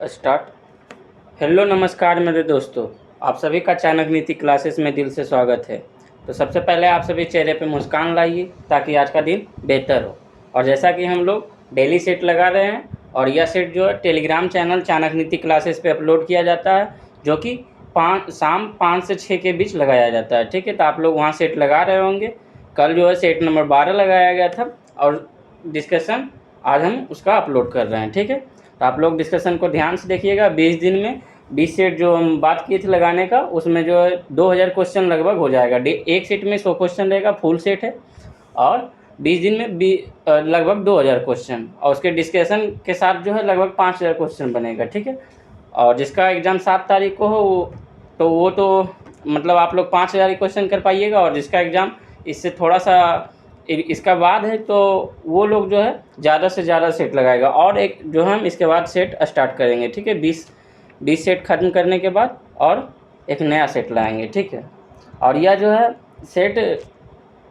Start. Hello नमस्कार मेरे दोस्तों, आप सभी का चाणक नीति क्लासेस में दिल से स्वागत है। तो सबसे पहले आप सभी चेहरे पे मुस्कान लाइए ताकि आज का दिन बेहतर हो। और जैसा कि हम लोग डेली सेट लगा रहे हैं और यह सेट जो है टेलीग्राम चैनल चाणक नीति क्लासेस पे अपलोड किया जाता है, जो कि शाम 5 से 6 के बीच लगाया जाता है। ठीक है, तो आप लोग वहाँ सेट लगा रहे होंगे। कल जो है सेट नंबर 12 लगाया गया था और डिस्कशन आज हम उसका अपलोड कर रहे हैं। ठीक है, तो आप लोग डिस्कशन को ध्यान से देखिएगा। 20 दिन में 20 सेट जो हम बात किए थे लगाने का, उसमें जो है 2000 क्वेश्चन लगभग हो जाएगा। एक सेट में 100 क्वेश्चन रहेगा, फुल सेट है। और 20 दिन में लगभग 2000 क्वेश्चन और उसके डिस्कशन के साथ जो है लगभग 5000 क्वेश्चन बनेगा। ठीक है, और जिसका एग्ज़ाम 7 तारीख को हो वो तो मतलब आप लोग 5000 क्वेश्चन कर पाइएगा, और जिसका एग्ज़ाम इससे थोड़ा सा इसका बाद है तो वो लोग जो है ज़्यादा से ज़्यादा सेट लगाएगा। और एक जो हम इसके बाद सेट स्टार्ट करेंगे। ठीक है, 20 सेट ख़त्म करने के बाद और एक नया सेट लाएंगे। ठीक है, और यह जो है सेट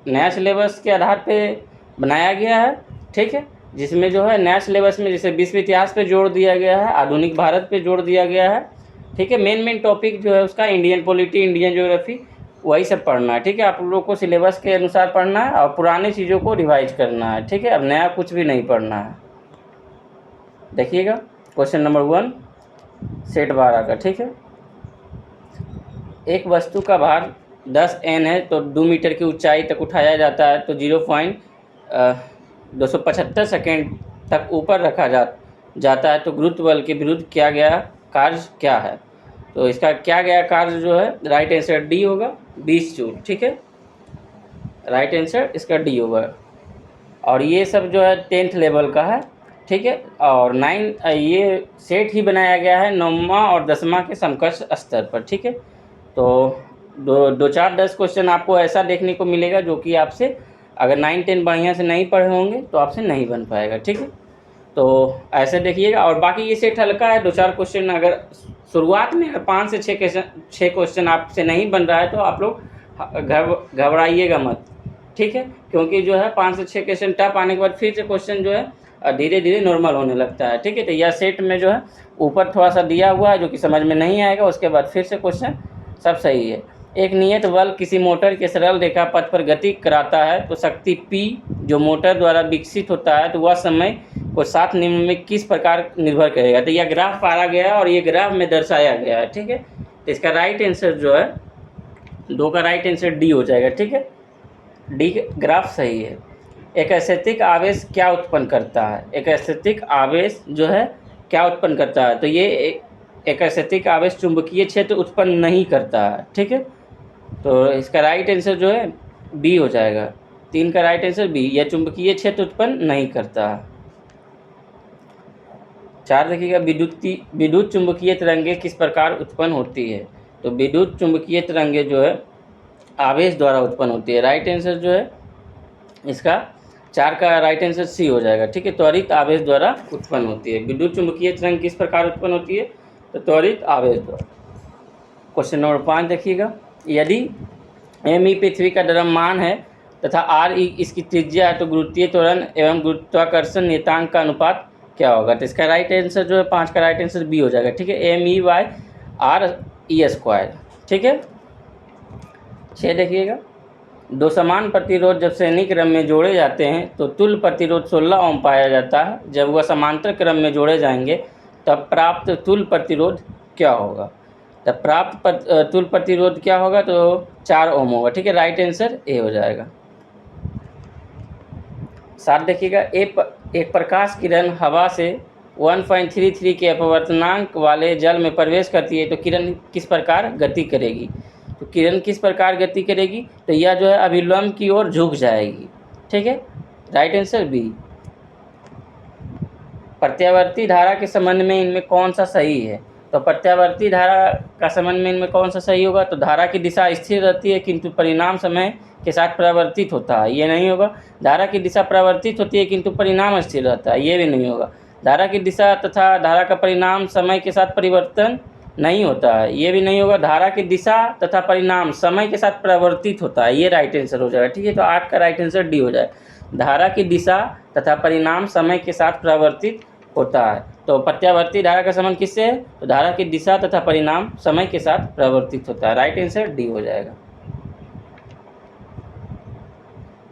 नया सिलेबस के आधार पे बनाया गया है। ठीक है, जिसमें जो है नया सिलेबस में जैसे विश्व इतिहास पे जोड़ दिया गया है, आधुनिक भारत पे जोड़ दिया गया है। ठीक है, मेन टॉपिक जो है उसका इंडियन पॉलिटी, इंडियन ज्योग्राफी, वही सब पढ़ना है। ठीक है, आप लोगों को सिलेबस के अनुसार पढ़ना है और पुरानी चीज़ों को रिवाइज करना है। ठीक है, अब नया कुछ भी नहीं पढ़ना है। देखिएगा क्वेश्चन नंबर 1 सेट 12 का। ठीक है, एक वस्तु का भार 10 N है तो 2 मीटर की ऊंचाई तक उठाया जाता है तो 0.275 सेकेंड तक ऊपर रखा जाता है तो गुरुत्व बल के विरुद्ध किया गया कार्य क्या है। तो इसका क्या गया कार्य जो है राइट आंसर डी होगा, 20 जूल। ठीक है, राइट आंसर इसका डी होगा। और ये सब जो है 10th लेवल का है। ठीक है, और ये सेट ही बनाया गया है 9वां और 10वां के समकक्ष स्तर पर। ठीक है, तो 2-4-10 क्वेश्चन आपको ऐसा देखने को मिलेगा जो कि आपसे अगर 9-10 बढ़िया से नहीं पढ़े होंगे तो आपसे नहीं बन पाएगा। ठीक है, तो ऐसे देखिएगा। और बाकी ये सेट हल्का है, 2-4 क्वेश्चन अगर शुरुआत में अगर 5 से 6 क्वेश्चन आपसे नहीं बन रहा है तो आप लोग घबराइएगा मत। ठीक है, क्योंकि जो है 5 से 6 क्वेश्चन टफ आने के बाद फिर से क्वेश्चन जो है धीरे धीरे नॉर्मल होने लगता है। ठीक है, तो यह सेट में जो है ऊपर थोड़ा सा दिया हुआ है जो कि समझ में नहीं आएगा, उसके बाद फिर से क्वेश्चन सब सही है। एक नियत बल किसी मोटर के सरल रेखा पथ पर गति कराता है तो शक्ति P जो मोटर द्वारा विकसित होता है तो वह समय को 7 निम्न में किस प्रकार निर्भर करेगा। तो यह ग्राफ पारा गया और ये ग्राफ में दर्शाया गया है। ठीक है, तो इसका राइट आंसर जो है 2 का राइट आंसर डी हो जाएगा। ठीक है, डी ग्राफ सही है। एक स्थैतिक आवेश क्या उत्पन्न करता है, एक स्थैतिक आवेश जो है क्या उत्पन्न करता है, तो ये एक स्थैतिक आवेश चुंबकीय क्षेत्र उत्पन्न नहीं करता है। ठीक है, तो इसका राइट आंसर जो है बी हो जाएगा। 3 का राइट आंसर बी, यह चुंबकीय क्षेत्र उत्पन्न नहीं करता है। 4 देखिएगा, विद्युत चुंबकीय तरंगे किस प्रकार उत्पन्न होती है। तो विद्युत चुंबकीय तरंगे जो है आवेश द्वारा उत्पन्न होती है। राइट आंसर जो है इसका 4 का राइट आंसर सी हो जाएगा। ठीक है, त्वरित आवेश द्वारा उत्पन्न होती है। विद्युत चुंबकीय तरंग किस प्रकार उत्पन्न होती है, तो त्वरित आवेश द्वारा। क्वेश्चन नंबर 5 देखिएगा, यदि m पृथ्वी का द्रव्यमान है तथा r इसकी त्रिज्या है तो गुरुत्वीय त्वरण एवं गुरुत्वाकर्षण नियतांक का अनुपात क्या होगा। तो इसका राइट आंसर जो है 5 का राइट आंसर बी हो जाएगा। ठीक है, m/r² ठीक है। 6 देखिएगा, 2 समान प्रतिरोध जब श्रेणी क्रम में जोड़े जाते हैं तो तुल्य प्रतिरोध 16 ओम पाया जाता है। जब वह समांतर क्रम में जोड़े जाएंगे तब प्राप्त तुल्य प्रतिरोध क्या होगा। तब प्राप्त तुल्य प्रतिरोध क्या होगा, तो 4 ओम होगा। ठीक है, राइट आंसर ए हो जाएगा। 7 देखिएगा, एक प्रकाश किरण हवा से 1.33 के अपवर्तनांक वाले जल में प्रवेश करती है तो किरण किस प्रकार गति करेगी। तो किरण किस प्रकार गति करेगी, तो यह जो है अभिलंब की ओर झुक जाएगी। ठीक है, राइट आंसर बी। प्रत्यावर्ती धारा के संबंध में इनमें कौन सा सही है। तो प्रत्यावर्ती धारा का संबंध में इनमें कौन सा सही होगा, तो धारा की दिशा स्थिर रहती है किंतु परिणाम समय के साथ परिवर्तित होता है, ये नहीं होगा। धारा की दिशा परिवर्तित होती है किंतु परिणाम स्थिर रहता है, ये भी नहीं होगा। धारा की दिशा तथा धारा का परिणाम समय के साथ परिवर्तन नहीं होता है, ये भी नहीं होगा। धारा की दिशा तथा परिणाम समय के साथ परिवर्तित होता है, ये राइट आंसर हो जाएगा। ठीक है, तो 8 का राइट आंसर डी हो जाए। धारा की दिशा तथा परिणाम समय के साथ परिवर्तित होता है। तो प्रत्यावर्ती धारा का संबंध किससे है? तो धारा की दिशा तथा परिणाम समय के साथ परिवर्तित होता है। राइट आंसर डी हो जाएगा।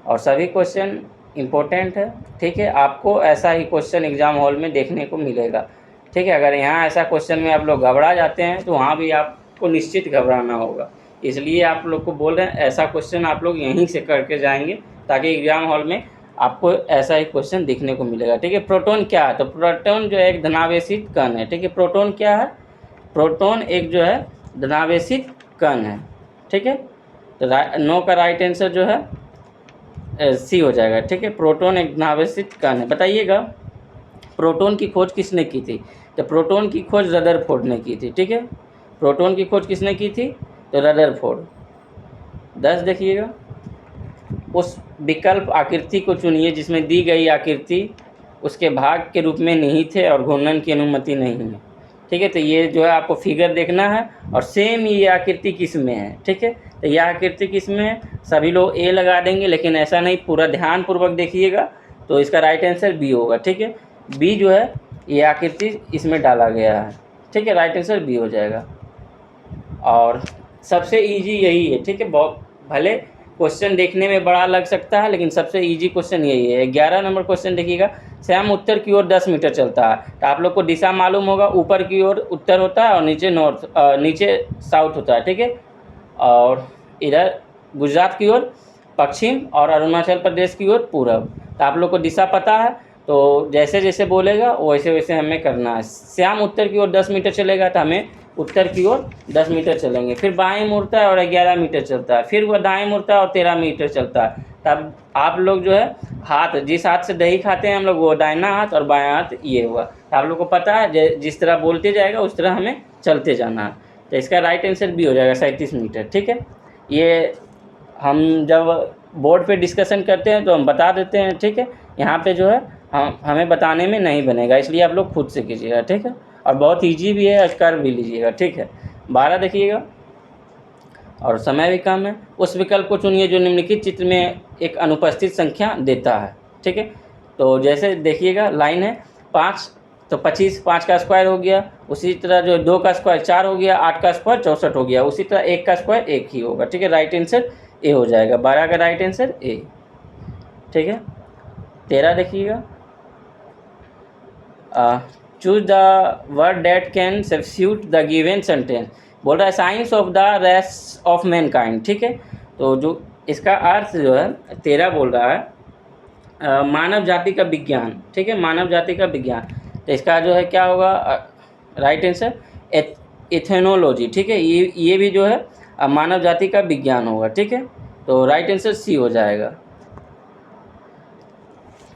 और सभी क्वेश्चन इम्पोर्टेंट है, ठीक है। आपको ऐसा ही क्वेश्चन एग्जाम हॉल में देखने को मिलेगा, ठीक है। अगर यहाँ ऐसा क्वेश्चन में आप लोग घबरा जाते हैं तो वहाँ भी आपको निश्चित घबराना होगा। इसलिए आप लोग को बोल रहे हैं ऐसा क्वेश्चन आप लोग यहीं से करके जाएंगे, ताकि एग्जाम हॉल में आपको ऐसा ही क्वेश्चन देखने को मिलेगा, ठीक है। प्रोटॉन क्या है? तो प्रोटॉन जो है एक धनावेशित कण है, ठीक है। प्रोटॉन क्या है? प्रोटॉन एक जो है धनावेशित कण है, ठीक है। तो नो का राइट आंसर जो है सी हो जाएगा, ठीक है। प्रोटॉन एक धनावेशित कण है। बताइएगा प्रोटॉन की खोज किसने की थी? तो प्रोटॉन की खोज रदरफोर्ड ने की थी, ठीक है। प्रोटॉन की खोज किसने की थी? तो रदरफोर्ड। 10 देखिएगा, उस विकल्प आकृति को चुनिए जिसमें दी गई आकृति उसके भाग के रूप में निहित है और घूर्णन की अनुमति नहीं है, ठीक है। तो ये जो है आपको फिगर देखना है और सेम ये आकृति किस में है, ठीक है। तो यह आकृति किस में है? सभी लोग ए लगा देंगे, लेकिन ऐसा नहीं, पूरा ध्यानपूर्वक देखिएगा। तो इसका राइट आंसर बी होगा, ठीक है। बी जो है ये आकृति इसमें डाला गया है, ठीक है। राइट आंसर बी हो जाएगा। और सबसे इजी यही है, ठीक है। बहुत भले क्वेश्चन देखने में बड़ा लग सकता है, लेकिन सबसे इजी क्वेश्चन यही है। 11 नंबर क्वेश्चन देखिएगा, श्याम उत्तर की ओर 10 मीटर चलता है। तो आप लोग को दिशा मालूम होगा, ऊपर की ओर उत्तर होता है और नीचे नॉर्थ, नीचे साउथ होता है, ठीक है। और इधर गुजरात की ओर पश्चिम और अरुणाचल प्रदेश की ओर पूरब। तो आप लोग को दिशा पता है, तो जैसे जैसे बोलेगा वैसे वैसे हमें करना है। श्याम उत्तर की ओर 10 मीटर चलेगा तो हमें उत्तर की ओर 10 मीटर चलेंगे। फिर बाएं मुड़ता है और 11 मीटर चलता है। फिर वह दाएं मुड़ता है और 13 मीटर चलता है। तब आप लोग जो है हाथ, जिस हाथ से दही खाते हैं हम लोग, वो दाहिना हाथ और बायां हाथ ये हुआ। तो आप लोग को पता है जिस तरह बोलते जाएगा उस तरह हमें चलते जाना है। तो इसका राइट आंसर भी हो जाएगा 37 मीटर, ठीक है। ये हम जब बोर्ड पे डिस्कशन करते हैं तो हम बता देते हैं, ठीक है। यहाँ पे जो है हमें बताने में नहीं बनेगा, इसलिए आप लोग खुद से कीजिएगा, ठीक है। और बहुत इजी भी है, कर भी लीजिएगा, ठीक है। 12 देखिएगा, और समय भी कम है। उस विकल्प को चुनिए जो निम्नलिखित चित्र में एक अनुपस्थित संख्या देता है, ठीक है। तो जैसे देखिएगा लाइन है 5, तो 25, 5 का स्क्वायर हो गया। उसी तरह जो 2 का स्क्वायर 4 हो गया, 8 का स्क्वायर 64 हो गया। उसी तरह 1 का स्क्वायर 1 ही होगा, ठीक है। राइट आंसर ए हो जाएगा। 12 का राइट आंसर ए, ठीक है। 13 देखिएगा, choose the word date can substitute the given sentence. बोल रहा है science of the rest of Mankind, ठीक है। तो जो इसका अर्थ जो है 13 बोल रहा है मानव जाति का विज्ञान, ठीक है। मानव जाति का विज्ञान, तो इसका जो है क्या होगा राइट आंसर एथेनोलॉजी, ठीक है। ये भी जो है मानव जाति का विज्ञान होगा, ठीक है। तो राइट आंसर सी हो जाएगा।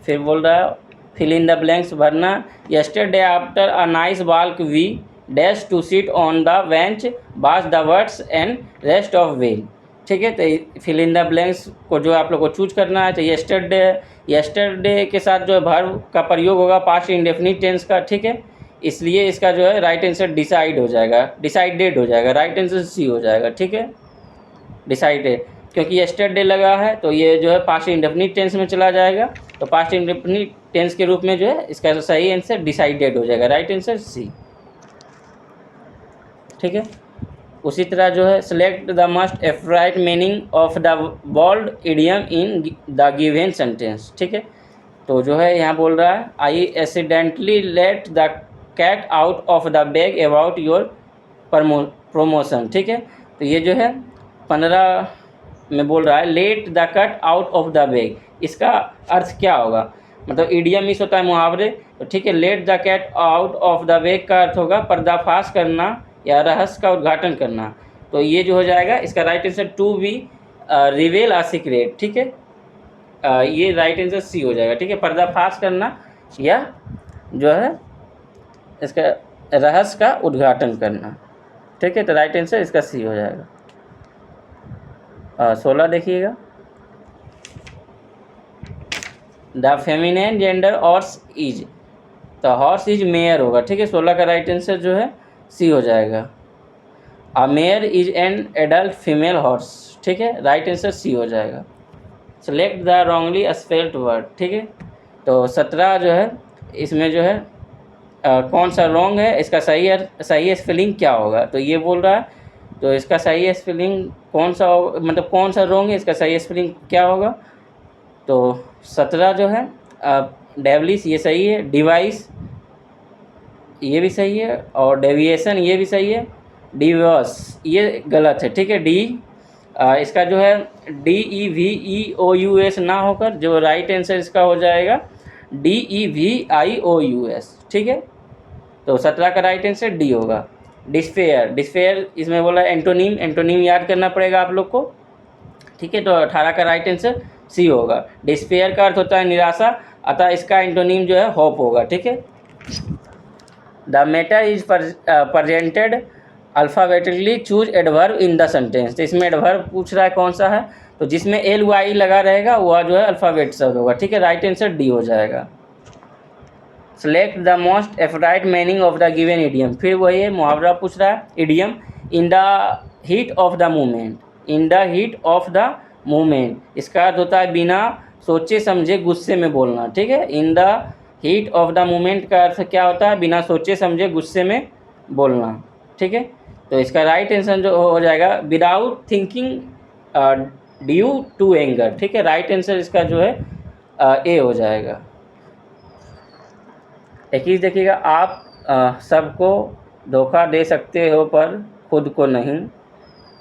फिर बोल रहा है फिल इन द ब्लैंक्स भरना। Yesterday after a nice walk we dash to sit on the bench pass the words and rest of well, ठीक है। तो फिल इन द ब्लैंक्स को जो आप लोग को चूज करना है। तो यस्टरडे के साथ जो है वर्ब का प्रयोग होगा पास्ट इंडेफिनिट टेंस का, ठीक है। इसलिए इसका जो है राइट आंसर डिसाइड हो जाएगा, डिसाइडेड हो जाएगा। राइट आंसर सी हो जाएगा, ठीक है। डिसाइडेड, क्योंकि यस्टरडे लगा है तो ये जो है पास्ट इंडेफिनिट टेंस में चला जाएगा। तो पास्ट इंडेफिनिट टेंस के रूप में जो है इसका सही आंसर डिसाइडेड हो जाएगा। राइट आंसर सी, ठीक है। उसी तरह जो है select the most appropriate meaning of the bold idiom in the given sentence, ठीक है। तो जो है यहाँ बोल रहा है I accidentally let the cat out of the bag about your promotion, ठीक है। तो ये जो है 15 में बोल रहा है let the cut out of the bag. इसका अर्थ क्या होगा? मतलब इडियम मिस होता है मुहावरे, तो ठीक है। Let the cat out of the bag का अर्थ होगा पर्दाफाश करना या रहस्य का उद्घाटन करना। तो ये जो हो जाएगा इसका right answer to be reveal a secret, ठीक है। ये राइट आंसर सी हो जाएगा, ठीक है। पर्दाफाश करना या जो है इसका रहस्य का उद्घाटन करना, ठीक है। तो राइट आंसर इसका सी हो जाएगा। 16 देखिएगा, the feminine gender horse is, तो हॉर्स इज मेयर होगा, ठीक है। 16 का राइट आंसर जो है सी हो जाएगा। A mare is an adult female horse, ठीक है। राइट आंसर सी हो जाएगा। Select the wrongly spelled word, ठीक है। तो 17 जो है इसमें जो है कौन सा रॉन्ग है, इसका सही स्पेलिंग क्या होगा। तो ये बोल रहा है, तो इसका सही स्पेलिंग कौन सा होगा, मतलब कौन सा रॉन्ग है, इसका सही स्पेलिंग क्या होगा। तो 17 जो है डेवलिश ये सही है, डिवाइस ये भी सही है, और डेविएशन ये भी सही है, डिवर्स ये गलत है। ठीक है, इसका जो है DEVEOUS ना होकर जो राइट आंसर इसका हो जाएगा DEVIOUS। ठीक है, तो 17 का राइट आंसर डी होगा। डिस्पेयर इसमें बोला एंटोनीम याद करना पड़ेगा आप लोग को। ठीक है, तो 18 का राइट आंसर सी होगा। डिस्पेयर का अर्थ होता है निराशा, अतः इसका एंटोनीम जो है होप होगा। ठीक है, the matter is presented alphabetically, choose adverb in the sentence. तो इसमें एडवर्ब पूछ रहा है कौन सा है, तो जिसमें LY लगा रहेगा वह जो है अल्फ़ाबेट शब्द होगा। ठीक है, राइट आंसर डी हो जाएगा। Select the most appropriate meaning of the given idiom. फिर वही है, मुहावरा पूछ रहा है। Idiom in the heat of the moment, in the heat of the moment इसका अर्थ होता है बिना सोचे समझे गुस्से में बोलना। ठीक है, इन the heat of the movement का अर्थ क्या होता है, बिना सोचे समझे गुस्से में बोलना। ठीक है, तो इसका राइट आंसर जो हो जाएगा without thinking due to anger. ठीक है, राइट आंसर इसका जो है ए हो जाएगा। 21 देखिएगा, आप सबको धोखा दे सकते हो पर खुद को नहीं।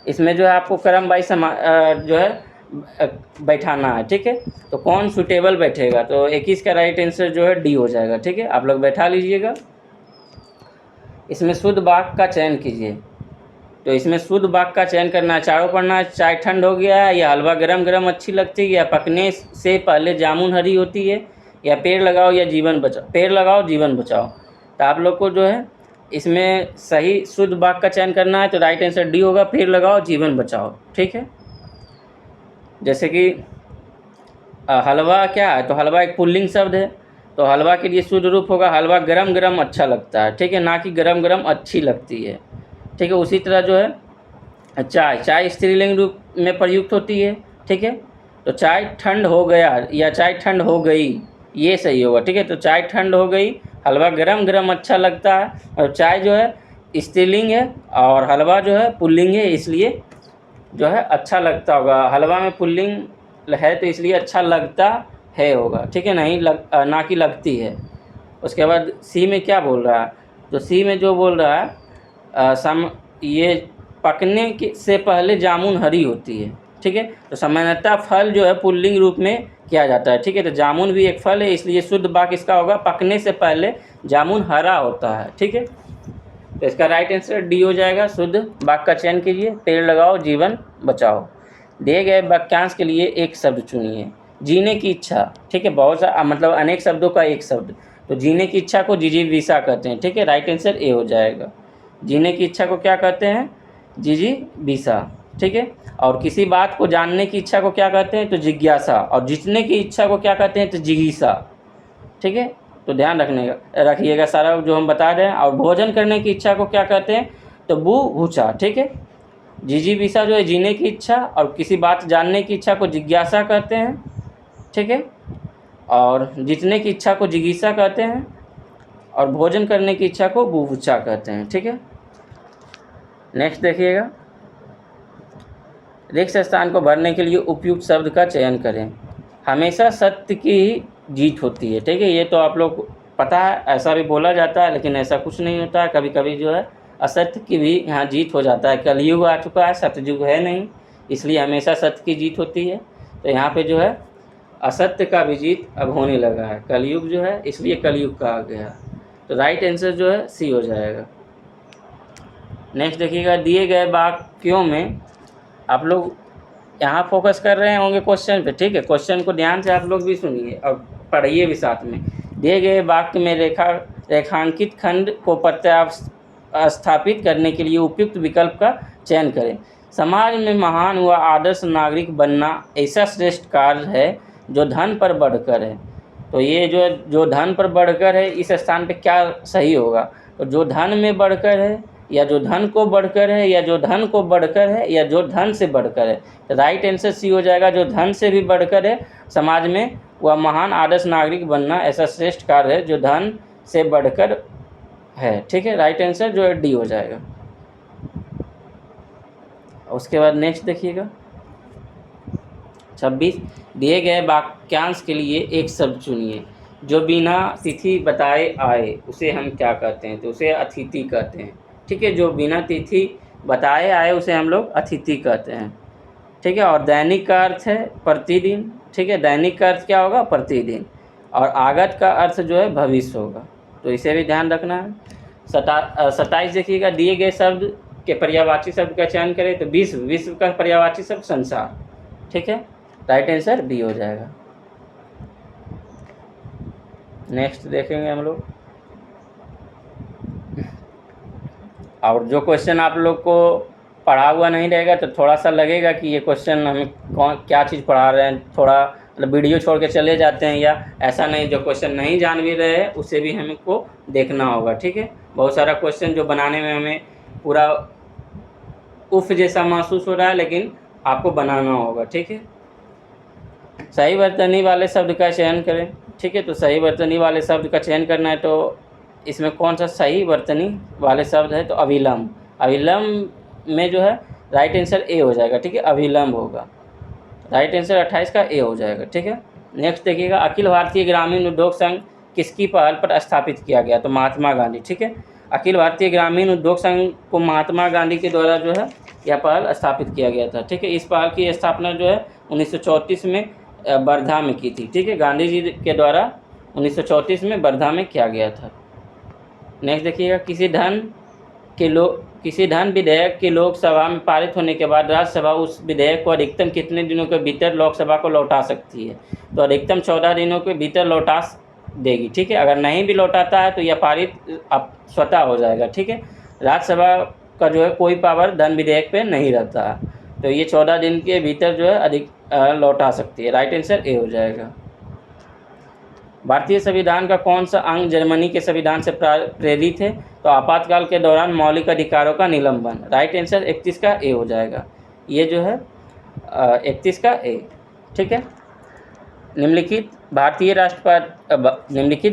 इसमें जो है आपको क्रम वाइज जो है बैठाना है। ठीक है, तो कौन सुटेबल बैठेगा, तो 21 का राइट आंसर जो है डी हो जाएगा। ठीक है, आप लोग बैठा लीजिएगा। इसमें शुद्ध वाक्य का चयन कीजिए। तो इसमें शुद्ध वाक्य का चयन करना है, चारों पढ़ना है। चाय ठंड हो गया है, या हलवा गरम गरम अच्छी लगती है, या पकने से पहले जामुन हरी होती है, या पेड़ लगाओ या जीवन बचाओ, पेड़ लगाओ जीवन बचाओ। तो आप लोग को जो है इसमें सही शुद्ध वाक्य का चयन करना है, तो राइट आंसर डी होगा, पेड़ लगाओ जीवन बचाओ। ठीक है, जैसे कि हलवा क्या है, तो हलवा एक पुल्लिंग शब्द है, तो हलवा के लिए शुद्ध रूप होगा हलवा गरम गरम अच्छा लगता है। ठीक है, ना कि गरम गरम अच्छी लगती है। ठीक है, उसी तरह जो है चाय स्त्रीलिंग रूप में प्रयुक्त होती है। ठीक है, तो चाय ठंड हो गया या चाय ठंड हो गई ये सही होगा। ठीक है, तो चाय ठंड हो गई, हलवा गरम गरम अच्छा लगता है, और चाय जो है स्त्रीलिंग है और हलवा जो है पुल्लिंग है, इसलिए जो है अच्छा लगता होगा। हलवा में पुल्लिंग है तो इसलिए अच्छा लगता है होगा। ठीक है, नहीं ना कि लगती है। उसके बाद सी में क्या बोल रहा है, तो सी में जो बोल रहा है ये पकने से पहले जामुन हरी होती है। ठीक है, तो सामान्यतः फल जो है पुल्लिंग रूप में किया जाता है। ठीक है, तो जामुन भी एक फल है, इसलिए शुद्ध वाक्य इसका होगा पकने से पहले जामुन हरा होता है। ठीक है, तो इसका राइट आंसर डी हो जाएगा। शुद्ध वाक्य का चयन कीजिए, पेड़ लगाओ जीवन बचाओ। दिए गए वाक्यांश के लिए एक शब्द चुनिए। जीने की इच्छा। ठीक है, बहुत सा मतलब अनेक शब्दों का एक शब्द, तो जीने की इच्छा को जिजीविषा कहते हैं। ठीक है, राइट आंसर ए हो जाएगा। जीने की इच्छा को क्या कहते हैं, जिजीविषा। ठीक है, और किसी बात को जानने की इच्छा को क्या कहते हैं, तो जिज्ञासा, और जीतने की इच्छा को क्या कहते हैं, तो जिगीषा। ठीक है, तो ध्यान रखिएगा सारा जो हम बता रहे हैं। और भोजन करने की इच्छा को क्या कहते हैं, तो बुभुक्षा। ठीक है, जिजीविषा जो है जीने की इच्छा, और किसी बात जानने की इच्छा को जिज्ञासा कहते हैं। ठीक है, और जीतने की इच्छा को जिगीषा कहते हैं, और भोजन करने की इच्छा को बुभुक्षा कहते हैं। ठीक है, नेक्स्ट देखिएगा, रिक्त स्थान को भरने के लिए उपयुक्त शब्द का चयन करें। हमेशा सत्य की ही जीत होती है। ठीक है, ये तो आप लोग पता है, ऐसा भी बोला जाता है, लेकिन ऐसा कुछ नहीं होता है। कभी कभी जो है असत्य की भी यहाँ जीत हो जाता है। कलयुग आ चुका है, सत्ययुग है नहीं, इसलिए हमेशा सत्य की जीत होती है। तो यहाँ पे जो है असत्य का भी जीत अब होने लगा है। कलयुग जो है इसलिए कलयुग कहा गया। तो राइट आंसर जो है सी हो जाएगा। नेक्स्ट देखिएगा, दिए गए वाक्यों में आप लोग यहाँ फोकस कर रहे होंगे क्वेश्चन पे। ठीक है, क्वेश्चन को ध्यान से आप लोग भी सुनिए और पढ़िए भी साथ में। दिए गए वाक्य में रेखांकित खंड को स्थापित करने के लिए उपयुक्त विकल्प का चयन करें। समाज में महान व आदर्श नागरिक बनना ऐसा श्रेष्ठ कार्य है जो धन पर बढ़कर है। तो ये जो धन पर बढ़कर है, इस स्थान पे क्या सही होगा, तो जो धन में बढ़कर है, या जो धन को बढ़कर है, या जो धन को बढ़कर है, या जो धन से बढ़कर है। तो राइट आंसर सी हो जाएगा, जो धन से भी बढ़कर है। समाज में वह महान आदर्श नागरिक बनना ऐसा श्रेष्ठ कार्य है जो धन से बढ़कर है, ठीक है। राइट आंसर जो है डी हो जाएगा। उसके बाद नेक्स्ट देखिएगा 26, दिए गए वाक्यांश के लिए एक शब्द चुनिए जो बिना तिथि बताए आए, उसे हम क्या कहते हैं? तो उसे अतिथि कहते हैं, ठीक है। जो बिना तिथि बताए आए उसे हम लोग अतिथि कहते हैं, ठीक है। और दैनिक का अर्थ है प्रतिदिन, ठीक है। दैनिक का अर्थ क्या होगा? प्रतिदिन। और आगत का अर्थ जो है भविष्य होगा, तो इसे भी ध्यान रखना है। 27 देखिएगा, दिए गए शब्द के पर्यायवाची शब्द का चयन करें। तो विश्व, विश्व का पर्यायवाची शब्द संसार, ठीक है। राइट आंसर बी हो जाएगा। नेक्स्ट देखेंगे हम लोग, और जो क्वेश्चन आप लोग को पढ़ा हुआ नहीं रहेगा तो थोड़ा सा लगेगा कि ये क्वेश्चन हमें कौन क्या चीज़ पढ़ा रहे हैं, थोड़ा मतलब वीडियो छोड़ के चले जाते हैं, या ऐसा नहीं, जो क्वेश्चन नहीं जान भी रहे हैं उसे भी हमको देखना होगा, ठीक है। बहुत सारा क्वेश्चन जो बनाने में हमें पूरा उफ जैसा महसूस हो रहा है, लेकिन आपको बनाना होगा, ठीक है। सही वर्तनी वाले शब्द का चयन करें, ठीक है। तो सही वर्तनी वाले शब्द का चयन करना है, तो इसमें कौन सा सही वर्तनी वाले शब्द है? तो अविलंब। अविलंब में जो है राइट आंसर ए हो जाएगा, ठीक है। अविलंब होगा, राइट आंसर 28 का ए हो जाएगा, ठीक है। नेक्स्ट देखिएगा, अखिल भारतीय ग्रामीण उद्योग संघ किसकी पहल पर स्थापित किया गया? तो महात्मा गांधी, ठीक है। अखिल भारतीय ग्रामीण उद्योग संघ को महात्मा गांधी के द्वारा जो है यह पहल स्थापित किया गया था, ठीक है। इस पहल की स्थापना जो है 1934 में वर्धा में की थी, ठीक है। गांधी जी के द्वारा 1934 में वर्धा में किया गया था। नेक्स्ट देखिएगा, किसी धन विधेयक के लोकसभा में पारित होने के बाद राज्यसभा उस विधेयक को अधिकतम कितने दिनों के भीतर लोकसभा को लौटा सकती है? तो अधिकतम 14 दिनों के भीतर लौटा देगी, ठीक है। अगर नहीं भी लौटाता है तो यह पारित अब स्वतः हो जाएगा, ठीक है। राज्यसभा का जो है कोई पावर धन विधेयक पे नहीं रहता है, तो ये 14 दिन के भीतर जो है अधिक लौटा सकती है। राइट आंसर ए हो जाएगा। भारतीय संविधान का कौन सा अंग जर्मनी के संविधान से प्रेरित है? तो आपातकाल के दौरान मौलिक अधिकारों का निलंबन। राइट आंसर 31 का ए हो जाएगा। ये जो है 31 का ए, ठीक है। निम्नलिखित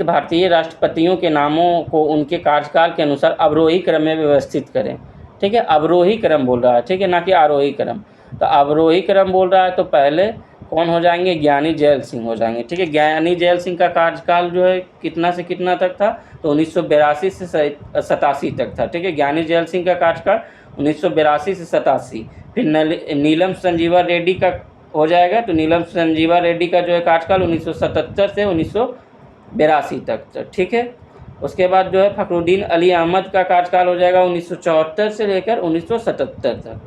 भारतीय राष्ट्रपतियों के नामों को उनके कार्यकाल के अनुसार अवरोही क्रम में व्यवस्थित करें, ठीक है। अवरोही क्रम बोल रहा है, ठीक है, ना कि आरोही क्रम। तो अवरोही क्रम बोल रहा है तो पहले कौन हो जाएंगे? ज्ञानी जैल सिंह हो जाएंगे, ठीक है। ज्ञानी जैल सिंह का कार्यकाल जो है कितना से कितना तक था? तो 1982 से 87 तक था, ठीक है। ज्ञानी जैल सिंह का कार्यकाल 1982 से 87। फिर नीलम संजीवा रेड्डी का हो जाएगा, तो नीलम संजीवा रेड्डी का जो है कार्यकाल 1977 से 1982 तक, ठीक है। उसके बाद जो है फखरुद्दीन अली अहमद का कार्यकाल हो जाएगा 1974 से लेकर 1977 तक,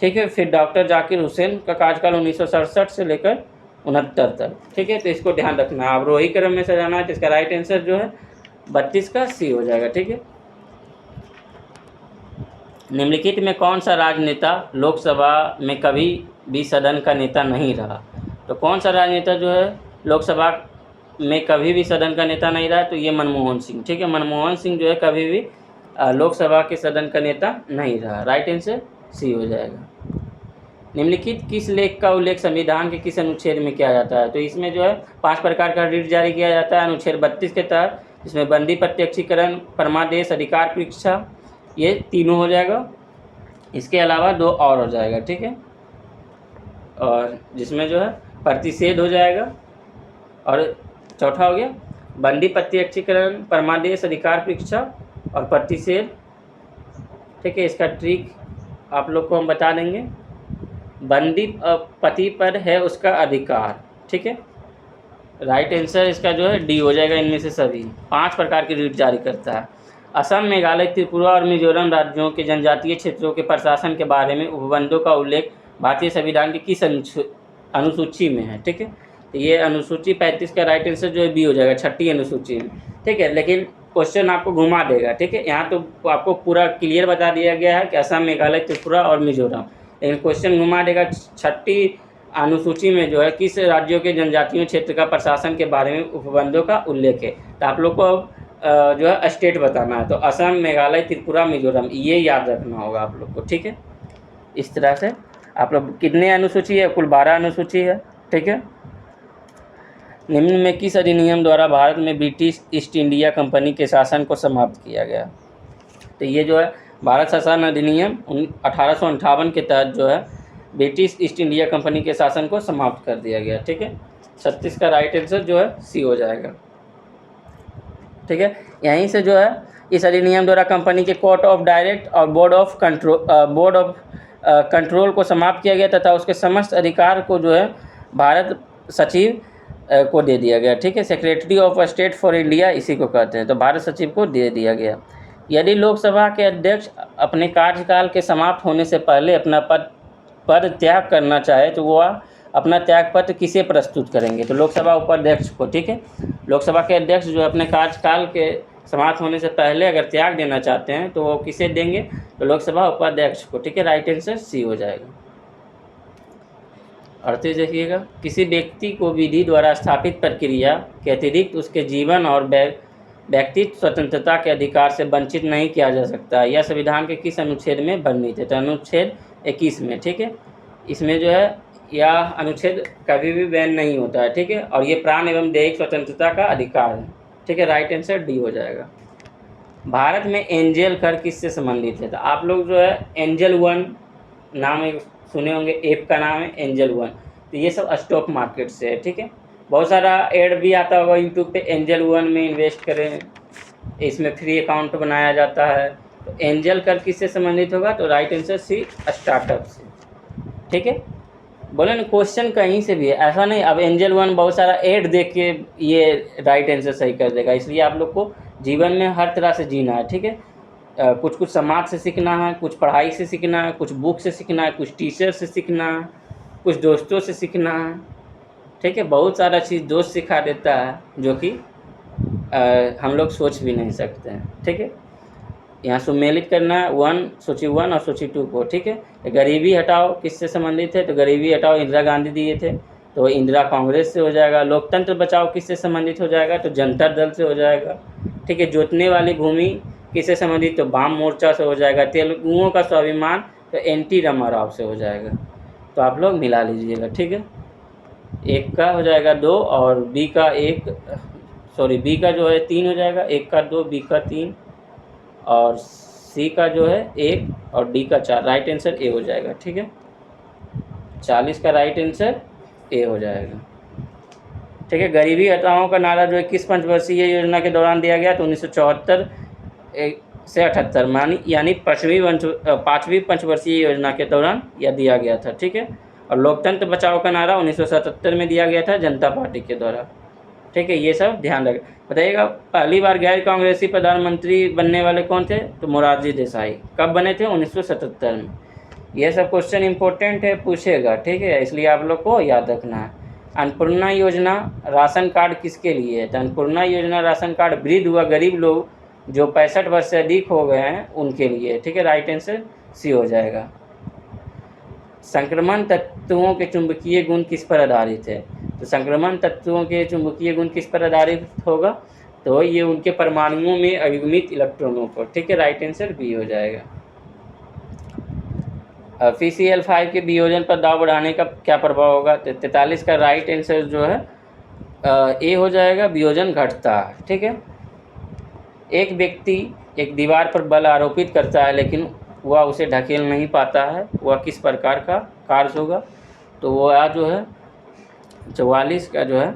ठीक है। फिर डॉक्टर जाकिर हुसैन का कार्यकाल 1967 से लेकर 69 तक, ठीक है। तो इसको ध्यान रखना है, अवरोही क्रम में सजाना है। तो इसका राइट आंसर जो है 32 का सी हो जाएगा, ठीक है। निम्नलिखित में कौन सा राजनेता लोकसभा में कभी भी सदन का नेता नहीं रहा? तो कौन सा राजनेता जो है लोकसभा में कभी भी सदन का नेता नहीं रहा? तो ये मनमोहन सिंह, ठीक है। मनमोहन सिंह जो है कभी भी लोकसभा के सदन का नेता नहीं रहा। राइट आंसर सी हो जाएगा। निम्नलिखित किस लेख का उल्लेख संविधान के किस अनुच्छेद में किया जाता है? तो इसमें जो है 5 प्रकार का रिट जारी किया जाता है अनुच्छेद 32 के तहत। इसमें बंदी, प्रत्यक्षीकरण, परमादेश, अधिकार परीक्षा, ये तीनों हो जाएगा। इसके अलावा 2 और हो जाएगा, ठीक है। और जिसमें जो है प्रतिषेध हो जाएगा, और चौथा हो गया बंदी, प्रत्यक्षीकरण, परमादेश, अधिकार परीक्षा और प्रतिषेध, ठीक है। इसका ट्रिक आप लोग को हम बता देंगे। बंदी पति पर है उसका अधिकार, ठीक है। राइट आंसर इसका जो है डी हो जाएगा। इनमें से सभी 5 प्रकार की रिट जारी करता है। असम, मेघालय, त्रिपुरा और मिजोरम राज्यों के जनजातीय क्षेत्रों के प्रशासन के बारे में उपबंधों का उल्लेख भारतीय संविधान की किस अनुसूची में है? ठीक है, तो ये अनुसूची 35 का राइट आंसर जो है बी हो जाएगा, 6ठी अनुसूची में। ठीक है, लेकिन क्वेश्चन आपको घुमा देगा। ठीक है, यहाँ तो आपको पूरा क्लियर बता दिया गया है कि असम, मेघालय, त्रिपुरा और मिजोरम, लेकिन क्वेश्चन घुमा देगा 6ठी अनुसूची में जो है किस राज्यों के जनजातीय क्षेत्र का प्रशासन के बारे में उपबंधों का उल्लेख है। तो आप लोग को अब जो है स्टेट बताना है, तो असम, मेघालय, त्रिपुरा, मिजोरम, ये याद रखना होगा आप लोग को। ठीक है, इस तरह से आप लोग कितने अनुसूची है? कुल 12 अनुसूची है। ठीक है, निम्न में किस अधिनियम द्वारा भारत में ब्रिटिश ईस्ट इंडिया कंपनी के शासन को समाप्त किया गया? तो ये जो है भारत शासन अधिनियम 1858 के तहत जो है ब्रिटिश ईस्ट इंडिया कंपनी के शासन को समाप्त कर दिया गया। ठीक है, 36 का राइट आंसर जो है सी हो जाएगा। ठीक है, यहीं से जो है इस अधिनियम द्वारा कंपनी के कोर्ट ऑफ डायरेक्ट और बोर्ड ऑफ कंट्रोल को समाप्त किया गया तथा उसके समस्त अधिकार को जो है भारत सचिव को दे दिया गया। ठीक है, secretary of state for India इसी को कहते हैं, तो भारत सचिव को दे दिया गया। यदि लोकसभा के अध्यक्ष अपने कार्यकाल के समाप्त होने से पहले अपना पद त्याग करना चाहे तो वह अपना त्याग पत्र किसे प्रस्तुत करेंगे? तो लोकसभा उपाध्यक्ष को। ठीक है, लोकसभा के अध्यक्ष जो अपने कार्यकाल के समाप्त होने से पहले अगर त्याग देना चाहते हैं तो वो किसे देंगे? तो लोकसभा उपाध्यक्ष को। ठीक है, राइट आंसर सी हो जाएगा। 38 देखिएगा, किसी व्यक्ति को विधि द्वारा स्थापित प्रक्रिया के अतिरिक्त उसके जीवन और व्यक्तित्व स्वतंत्रता के अधिकार से वंचित नहीं किया जा सकता। यह संविधान के किस अनुच्छेद में वर्णित है? तो अनुच्छेद 21 में। ठीक है, इसमें जो है यह अनुच्छेद कभी भी बैन नहीं होता है। ठीक है, और ये प्राण एवं दैहिक स्वतंत्रता का अधिकार है। ठीक है, राइट आंसर डी हो जाएगा। भारत में एंजल कर किससे संबंधित है? तो आप लोग जो है एंजल वन नाम एक सुने होंगे, ऐप का नाम है एंजल वन। तो ये सब स्टॉक मार्केट से है। ठीक है, बहुत सारा ऐड भी आता होगा यूट्यूब पे, एंजल वन में इन्वेस्ट करें, इसमें फ्री अकाउंट बनाया जाता है। तो एंजल कर किससे संबंधित होगा? तो राइट आंसर सी, स्टार्टअप से। ठीक है, बोले ना क्वेश्चन कहीं से भी है, ऐसा नहीं अब एंजल वन बहुत सारा ऐड देख के ये राइट आंसर सही कर देगा। इसलिए आप लोग को जीवन में हर तरह से जीना है। ठीक है, कुछ कुछ समाज से सीखना है, कुछ पढ़ाई से सीखना है, कुछ बुक से सीखना है, कुछ टीचर से सीखना है, कुछ दोस्तों से सीखना है। ठीक है, बहुत सारा चीज़ दोस्त सिखा देता है जो कि हम लोग सोच भी नहीं सकते हैं। ठीक है, यहाँ सम्मिलित करना है सूची 1 और सूची 2 को। ठीक है, गरीबी हटाओ किससे संबंधित है? तो गरीबी हटाओ इंदिरा गांधी दिए थे, तो इंदिरा कांग्रेस से हो जाएगा। लोकतंत्र बचाओ किससे संबंधित हो जाएगा? तो जनता दल से हो जाएगा। ठीक है, जोतने वाली भूमि किससे संबंधित? तो वाम मोर्चा से हो जाएगा। तेलुगुओं का स्वाभिमान तो एनटी रामाराव से हो जाएगा। तो आप लोग मिला लीजिएगा। ठीक है, एक का हो जाएगा 2 और बी का 1, सॉरी बी का जो है 3 हो जाएगा, 1 का 2, बी का 3 और सी का जो है 1 और डी का 4। राइट आंसर ए हो जाएगा। ठीक है, 40 का राइट आंसर ए हो जाएगा। ठीक है, गरीबी हटाओ का नारा जो है किस पंचवर्षीय योजना के दौरान दिया गया? तो 1974 से 78 यानी 5वीं पंचवर्षीय योजना के दौरान यह दिया गया था। ठीक है, और लोकतंत्र बचाओ का नारा 1977 में दिया गया था जनता पार्टी के द्वारा। ठीक है, ये सब ध्यान रखें। बताइएगा, पहली बार गैर कांग्रेसी प्रधानमंत्री बनने वाले कौन थे? तो मोरारजी देसाई। कब बने थे? 1977 में। ये सब क्वेश्चन इंपॉर्टेंट है, पूछेगा। ठीक है, इसलिए आप लोग को याद रखना है। अन्नपूर्णा योजना राशन कार्ड किसके लिए है? तो अन्नपूर्णा योजना राशन कार्ड वृद्ध व गरीब लोग जो 65 वर्ष से अधिक हो गए हैं उनके लिए। ठीक है, राइट आंसर सी हो जाएगा। संक्रमण तत्वों के चुंबकीय गुण किस पर आधारित है? तो संक्रमण तत्वों के चुंबकीय गुण किस पर आधारित होगा? तो ये उनके परमाणुओं में अयुग्मित इलेक्ट्रॉनों पर। ठीक है, राइट आंसर बी हो जाएगा। FeCl5 के वियोजन पर दाब बढ़ाने का क्या प्रभाव होगा? तो 43 का राइट आंसर जो है ए हो जाएगा, वियोजन घटता है। ठीक है, एक व्यक्ति एक दीवार पर बल आरोपित करता है लेकिन वह उसे ढकेल नहीं पाता है, वह किस प्रकार का कार्य होगा? तो वह जो है 44 का जो है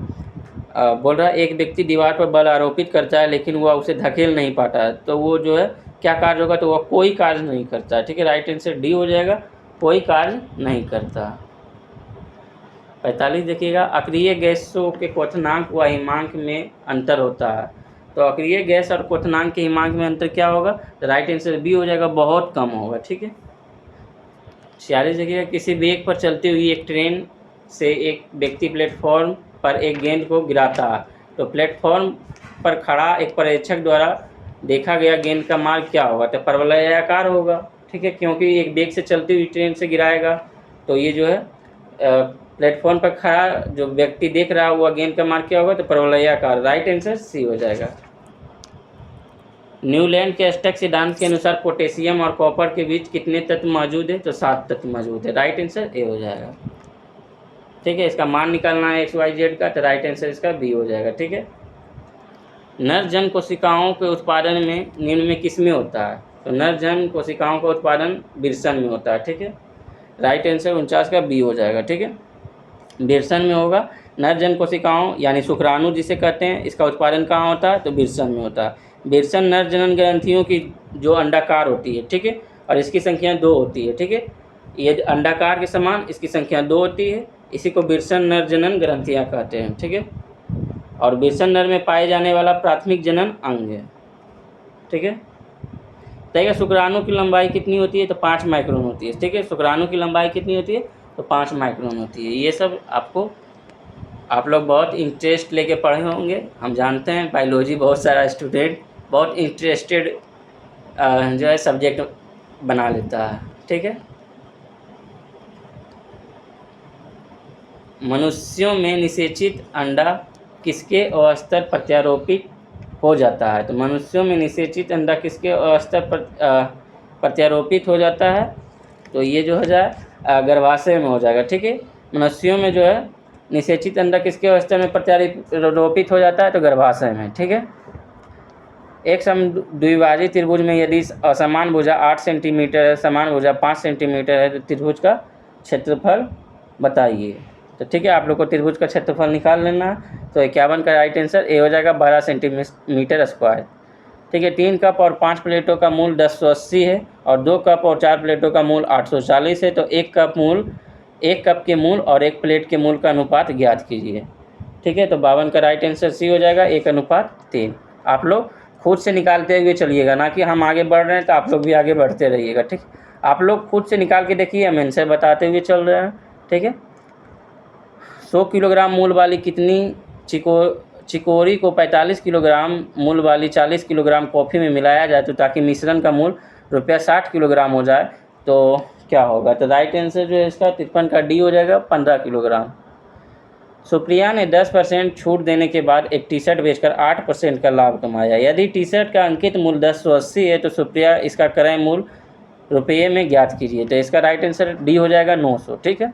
बोल रहा है एक व्यक्ति दीवार पर बल आरोपित करता है लेकिन वह उसे धकेल नहीं पाता है, तो वो जो है क्या कार्य होगा? तो वह कोई कार्य नहीं करता। ठीक है, राइट आंसर डी हो जाएगा, कोई कार्य नहीं करता। 45 देखिएगा, अक्रिय गैसों के क्वथनांक व हिमांक में अंतर होता है। तो अक्रिय गैस और क्वथनांक के हिमांक में अंतर क्या होगा? तो राइट आंसर बी हो जाएगा, बहुत कम होगा। ठीक है, 46 देखिएगा, किसी वेग पर चलती हुई एक ट्रेन से एक व्यक्ति प्लेटफॉर्म पर एक गेंद को गिराता है, तो प्लेटफॉर्म पर खड़ा एक पर्यवेक्षक द्वारा देखा गया गेंद का मार्ग क्या होगा? तो परवलयाकार होगा। ठीक है, क्योंकि एक वेग से चलती हुई ट्रेन से गिराएगा, तो ये जो है प्लेटफॉर्म पर खड़ा जो व्यक्ति देख रहा है वह गेंद का मार्ग क्या होगा? तो परवलयाकार। राइट आंसर सी हो जाएगा। न्यूलैंड के स्टैक सिद्धांत के अनुसार पोटेशियम और कॉपर के बीच कितने तत्व मौजूद है? तो 7 तत्व मौजूद है। राइट आंसर ए हो जाएगा। ठीक है, इसका मान निकालना है XYZ का, तो राइट आंसर इसका बी हो जाएगा। ठीक है, नर जन कोशिकाओं के उत्पादन में निम्न में किसमें होता है? तो नरजन्म कोशिकाओं का उत्पादन विरसन में होता है, ठीक है। राइट आंसर 49 का बी हो जाएगा, ठीक है। विरसन में होगा। नरजन्म कोशिकाओं यानी शुक्राणु जिसे कहते हैं, इसका उत्पादन कहाँ होता है? तो विरसन में होता है। विरसन नर जनन ग्रंथियों की जो अंडाकार होती है, ठीक है, और इसकी संख्या 2 होती है, ठीक है। ये अंडाकार के समान इसकी संख्या 2 होती है, इसी को विरसन नर जनन ग्रंथियाँ कहते हैं, ठीक है। और विरसन नर में पाए जाने वाला प्राथमिक जनन अंग है, ठीक है। देखिए शुक्राणु की लंबाई कितनी होती है? तो 5 माइक्रोन होती है, ठीक है। शुक्राणु की लंबाई कितनी होती है? तो 5 माइक्रोन होती है। ये सब आपको आप लोग बहुत इंटरेस्ट लेके पढ़े होंगे। हम जानते हैं बायोलॉजी बहुत सारा स्टूडेंट बहुत इंटरेस्टेड जो है सब्जेक्ट बना लेता है, ठीक है। मनुष्यों में निषेचित अंडा किसके अवस्था प्रत्यारोपित हो जाता है? तो मनुष्यों में निषेचित अंडा किसके अवस्था पर प्रत्यारोपित हो जाता है? तो ये जो हो जाए गर्भाशय में हो जाएगा, ठीक है। मनुष्यों में जो है निषेचित अंडा किसके अवस्था में प्रत्यारोपित हो जाता है? तो गर्भाशय में, ठीक है। एक समद्विभाजित त्रिभुज में यदि असमान भुजा 8 सेंटीमीटर है, समान भुजा 5 सेंटीमीटर है, तो त्रिभुज का क्षेत्रफल बताइए। तो ठीक है, आप लोग को त्रिभुज का क्षेत्रफल निकाल लेना है। तो 51 का राइट आंसर ए हो जाएगा 12 सेंटीमीटर स्क्वायर, ठीक है। 3 कप और 5 प्लेटों का मूल 1080 है और 2 कप और 4 प्लेटों का मूल 840 है। तो एक कप के मूल और एक प्लेट के मूल का अनुपात ज्ञात कीजिए, ठीक है। तो 52 का राइट आंसर सी हो जाएगा 1:3। आप लोग खुद से निकालते हुए चलिएगा, ना कि हम आगे बढ़ रहे हैं तो आप लोग भी आगे बढ़ते रहिएगा, ठीक। आप लोग खुद से निकाल के देखिए, हम आंसर बताते हुए चल रहे हैं, ठीक है। 100 किलोग्राम मूल वाली कितनी चिकोरी को 45 किलोग्राम मूल वाली 40 किलोग्राम कॉफ़ी में मिलाया जाए तो ताकि मिश्रण का मूल ₹60 किलोग्राम हो जाए तो क्या होगा? तो राइट आंसर जो है इसका 53 का डी हो जाएगा 15 किलोग्राम। सुप्रिया ने 10% छूट देने के बाद एक टी शर्ट बेचकर 8% का लाभ कमाया। यदि टी शर्ट का अंकित मूल्य 1080 है तो सुप्रिया इसका क्रय मूल्य रुपये में ज्ञात कीजिए। तो इसका राइट आंसर डी हो जाएगा 900, ठीक है।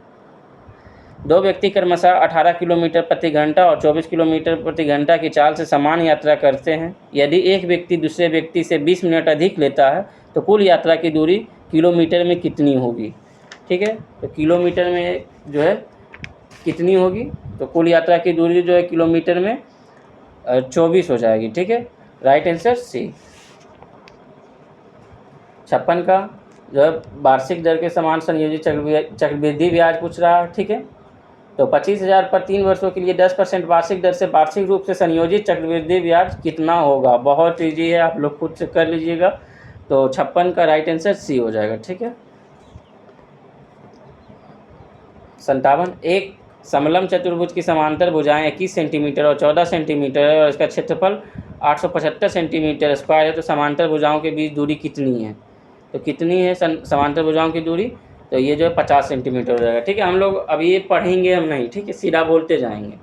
2 व्यक्ति क्रमशः 18 किलोमीटर प्रति घंटा और 24 किलोमीटर प्रति घंटा की चाल से समान यात्रा करते हैं। यदि एक व्यक्ति दूसरे व्यक्ति से 20 मिनट अधिक लेता है तो कुल यात्रा की दूरी किलोमीटर में कितनी होगी? ठीक है, तो किलोमीटर में जो है कितनी होगी? तो कुल यात्रा की दूरी जो है किलोमीटर में 24 हो जाएगी, ठीक है। राइट आंसर सी। 56 का जो है वार्षिक दर के समान संयोजित चक्रवृद्धि ब्याज पूछ रहा है, ठीक है। तो 25,000 पर 3 वर्षों के लिए 10% वार्षिक दर से वार्षिक रूप से संयोजित चक्रवृद्धि ब्याज कितना होगा? बहुत ईजी है, आप लोग खुद से कर लीजिएगा। तो 56 का राइट आंसर सी हो जाएगा, ठीक है। 57 एक समलंब चतुर्भुज की समांतर भुजाएं 21 सेंटीमीटर और 14 सेंटीमीटर है और इसका क्षेत्रफल 875 सेंटीमीटर स्क्वायर है। तो समांतर भुजाओं के बीच दूरी कितनी है? तो कितनी है समांतर भुजाओं की दूरी? तो ये जो है 50 सेंटीमीटर हो जाएगा, ठीक है। हम लोग अभी ये पढ़ेंगे हम नहीं, ठीक है, सीधा बोलते जाएंगे।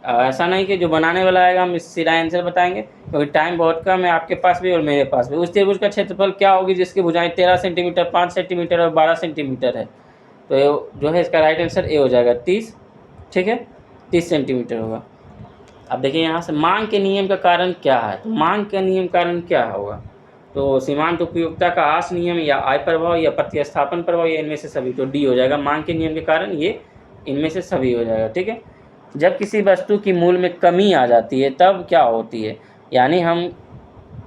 ऐसा नहीं कि जो बनाने वाला आएगा हम सीधा आंसर बताएंगे, क्योंकि टाइम बहुत कम है आपके पास भी और मेरे पास भी। उस त्रिभुज का क्षेत्रफल क्या होगी जिसकी भुजाएं 13 सेंटीमीटर, 5 सेंटीमीटर और 12 सेंटीमीटर है? तो जो है इसका राइट आंसर ए हो जाएगा 30, ठीक है, 30 सेंटीमीटर होगा। अब देखिए यहाँ से मांग के नियम का कारण क्या है? तो मांग का नियम कारण क्या होगा? तो सीमांत उपयोगिता का आस नियम या आय प्रभाव या प्रतिस्थापन प्रभाव या इनमें से सभी। तो डी हो जाएगा मांग के नियम के कारण, ये इनमें से सभी हो जाएगा, ठीक है। जब किसी वस्तु की मूल्य में कमी आ जाती है तब क्या होती है? यानी हम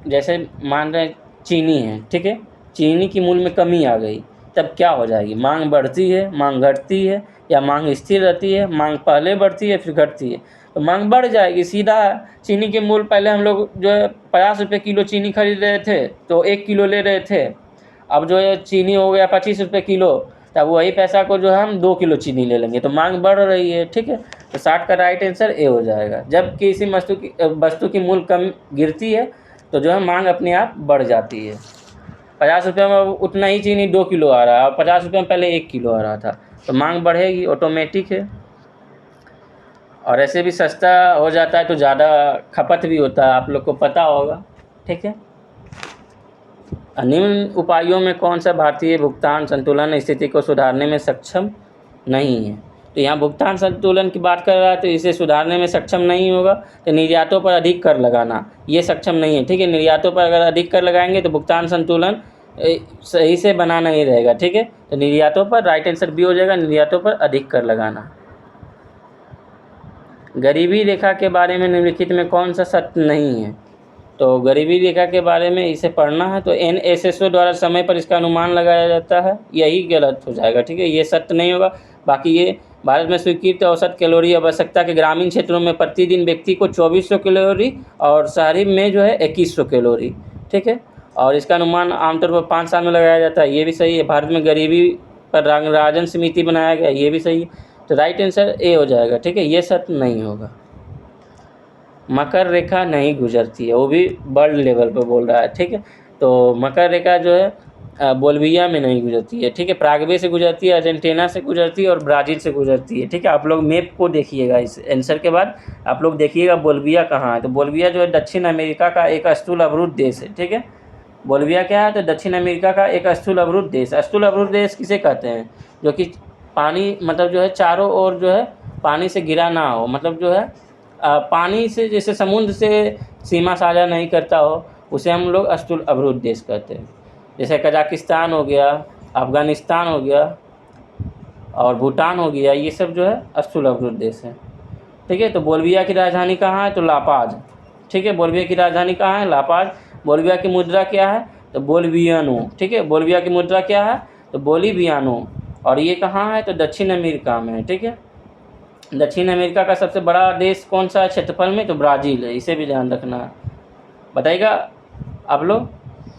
जैसे मान रहे चीनी है, ठीक है, चीनी की मूल्य में कमी आ गई तब क्या हो जाएगी? मांग बढ़ती है, मांग घटती है या मांग स्थिर रहती है? मांग पहले बढ़ती है फिर घटती है? तो मांग बढ़ जाएगी सीधा। चीनी के मूल्य पहले हम लोग जो है 50 रुपये किलो चीनी खरीद रहे थे तो 1 किलो ले रहे थे, अब जो है चीनी हो गया 25 रुपये किलो, तब वही पैसा को जो है हम 2 किलो चीनी ले लेंगे। तो मांग बढ़ रही है, ठीक है। तो 60 का राइट आंसर ए हो जाएगा। जब किसी वस्तु की मूल्य कम गिरती है तो जो है मांग अपने आप बढ़ जाती है। 50 रुपये में उतना ही चीनी 2 किलो आ रहा है और 50 रुपये में पहले 1 किलो आ रहा था, तो मांग बढ़ेगी, ऑटोमेटिक है। और ऐसे भी सस्ता हो जाता है तो ज़्यादा खपत भी होता है, आप लोग को पता होगा, ठीक है। निम्न उपायों में कौन सा भारतीय भुगतान संतुलन स्थिति को सुधारने में सक्षम नहीं है? तो यहाँ भुगतान संतुलन की बात कर रहा है, तो इसे सुधारने में सक्षम नहीं होगा। तो निर्यातों पर अधिक कर लगाना ये सक्षम नहीं है, ठीक है। निर्यातों पर अगर अधिक कर लगाएंगे तो भुगतान संतुलन सही से बना नहीं रहेगा, ठीक है। तो निर्यातों पर राइट आंसर बी हो जाएगा, निर्यातों पर अधिक कर लगाना। गरीबी रेखा के बारे में निम्नलिखित में कौन सा सत्य नहीं है? तो गरीबी रेखा के बारे में इसे पढ़ना है। तो NSSO द्वारा समय पर इसका अनुमान लगाया जाता है, यही गलत हो जाएगा, ठीक है। ये सत्य नहीं होगा। बाकी ये भारत में स्वीकृत औसत कैलोरी आवश्यकता के ग्रामीण क्षेत्रों में प्रतिदिन व्यक्ति को 2400 कैलोरी और शहरी में जो है 2100 कैलोरी, ठीक है। और इसका अनुमान आमतौर पर 5 साल में लगाया जाता है, ये भी सही है। भारत में गरीबी पर राजन समिति बनाया गया, ये भी सही है। तो राइट आंसर ए हो जाएगा, ठीक है। ये सत्य नहीं होगा। मकर रेखा नहीं गुजरती है, वो भी वर्ल्ड लेवल पर बोल रहा है, ठीक है। तो मकर रेखा जो है बोल्विया में नहीं गुजरती है, ठीक है। पैराग्वे से गुजरती है, अर्जेंटीना से गुजरती है और ब्राज़ील से गुजरती है, ठीक है। आप लोग मैप को देखिएगा, इस आंसर के बाद आप लोग देखिएगा बोल्विया कहाँ है। तो बोल्विया जो है दक्षिण अमेरिका का एक स्थूल अवरुद्ध देश है, ठीक है। बोल्विया क्या है? तो दक्षिण अमेरिका का एक स्थूल अवरुद्ध देश। स्थूल अवरुद्ध देश किसे कहते हैं? जो कि पानी मतलब जो है चारों ओर जो है पानी से घिरा ना हो, मतलब जो है पानी से जैसे समुद्र से सीमा साझा नहीं करता हो, उसे हम लोग स्थूल अवरुद्ध देश कहते हैं। जैसे कजाकिस्तान हो गया, अफ़गानिस्तान हो गया और भूटान हो गया, ये सब जो है स्थूल अवरुद्ध देश है, ठीक है। तो बोल्विया की राजधानी कहाँ है? तो लापाज, ठीक है। बोल्विया की राजधानी कहाँ है? लापाज। बोल्विया की मुद्रा क्या है? तो बोलिवियानो, ठीक है। बोल्विया की मुद्रा क्या है? तो बोलिवियानो। और ये कहाँ है? तो दक्षिण अमेरिका में है, ठीक है। दक्षिण अमेरिका का सबसे बड़ा देश कौन सा है क्षेत्रफल में? तो ब्राज़ील है, इसे भी ध्यान रखना है। बताइएगा आप लोग।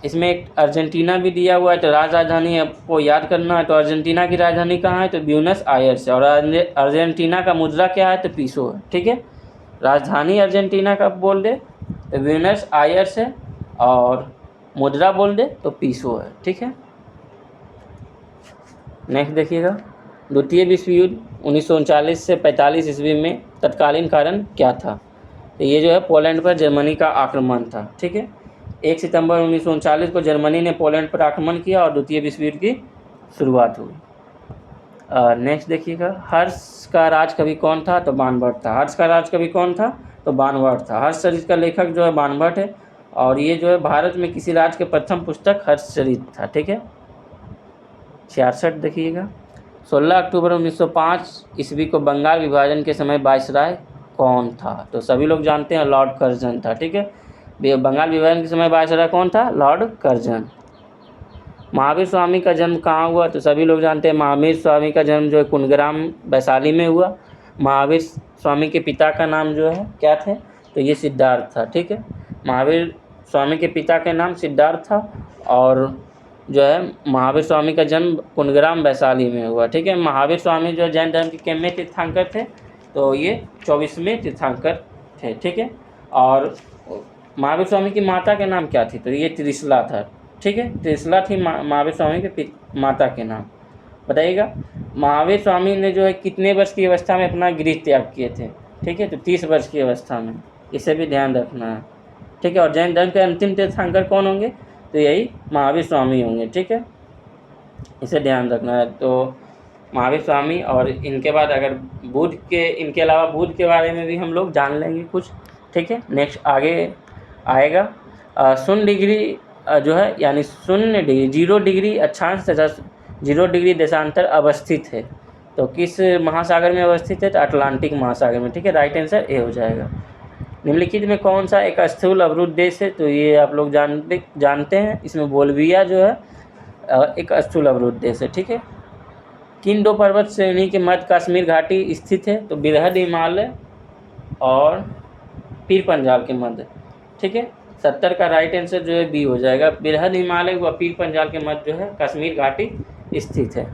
इसमें एक अर्जेंटीना भी दिया हुआ है, तो राजधानी आपको याद करना है। तो अर्जेंटीना की राजधानी कहाँ है? तो ब्यूनस आयर्स है। और अर्जेंटीना का मुद्रा क्या है? तो पीसो है, ठीक है। राजधानी अर्जेंटीना का बोल दे तो ब्यूनस आयर्स है और मुद्रा बोल दे तो पीसो है, ठीक है। नेक्स्ट देखिएगा, द्वितीय विश्व युद्ध 1939 से 45 ईस्वी में तत्कालीन कारण क्या था? तो ये जो है पोलैंड पर जर्मनी का आक्रमण था, ठीक है। 1 सितंबर 1939 को जर्मनी ने पोलैंड पर आक्रमण किया और द्वितीय विश्व युद्ध की शुरुआत हुई। नेक्स्ट देखिएगा, हर्ष का राज कवि कौन था? तो बाणभट्ट था। हर्ष का राज कवि कौन था? तो बाणभट्ट था। हर्षचरित का लेखक जो है बाणभट्ट है और ये जो है भारत में किसी राज के प्रथम पुस्तक हर्षचरित था, ठीक है। 66 देखिएगा, 16 अक्टूबर 1905 ईस्वी को बंगाल विभाजन के समय वायसराय कौन था? तो सभी लोग जानते हैं लॉर्ड कर्जन था, ठीक है। बंगाल विभाजन के समय वायसराय कौन था? Lord Curzon. महावीर स्वामी का जन्म कहाँ हुआ? तो सभी लोग जानते हैं महावीर स्वामी का जन्म जो है कुंडग्राम वैशाली में हुआ। महावीर स्वामी के पिता का नाम जो है क्या थे? तो ये सिद्धार्थ था, ठीक है। महावीर स्वामी के पिता का नाम सिद्धार्थ था और जो है महावीर स्वामी का जन्म कुंडग्राम वैशाली में हुआ, ठीक है। महावीर स्वामी जो जैन धर्म के कितने तीर्थंकर थे? तो ये 24वें तीर्थंकर थे, ठीक है। और महावीर स्वामी की माता के नाम क्या थी? तो ये त्रिशला था, ठीक है। त्रिशला थी महावीर स्वामी के माता के नाम। बताइएगा, महावीर स्वामी ने जो है कितने वर्ष की अवस्था में अपना गृह त्याग किए थे? ठीक है, तो 30 वर्ष की अवस्था में, इसे भी ध्यान रखना है, ठीक है। और जैन धर्म के अंतिम तीर्थंकर कौन होंगे? तो यही महावीर स्वामी होंगे, ठीक है, इसे ध्यान रखना है। तो महावीर स्वामी और इनके बाद अगर बुद्ध के, इनके अलावा बुद्ध के बारे में भी हम लोग जान लेंगे कुछ, ठीक है। नेक्स्ट आगे आएगा 0 डिग्री जो है यानी 0 डिग्री 0 डिग्री अक्षांश तथा 0 डिग्री देशांतर अवस्थित है, तो किस महासागर में अवस्थित है? तो अटलांटिक महासागर में, ठीक है। राइट आंसर ए हो जाएगा। निम्नलिखित में कौन सा एक स्थूल अवरुद्ध देश है? तो ये आप लोग जानते हैं, इसमें बोल्विया जो है एक स्थूल अवरुद्ध देश है, ठीक है। किन 2 पर्वत श्रेणी के मध्य कश्मीर घाटी स्थित है? तो बृहद हिमालय और पीर पंजाल के मध्य, ठीक है। 70 का राइट आंसर जो है बी हो जाएगा। बृहद हिमालय व पीर पंजाल के मध्य जो है कश्मीर घाटी स्थित है।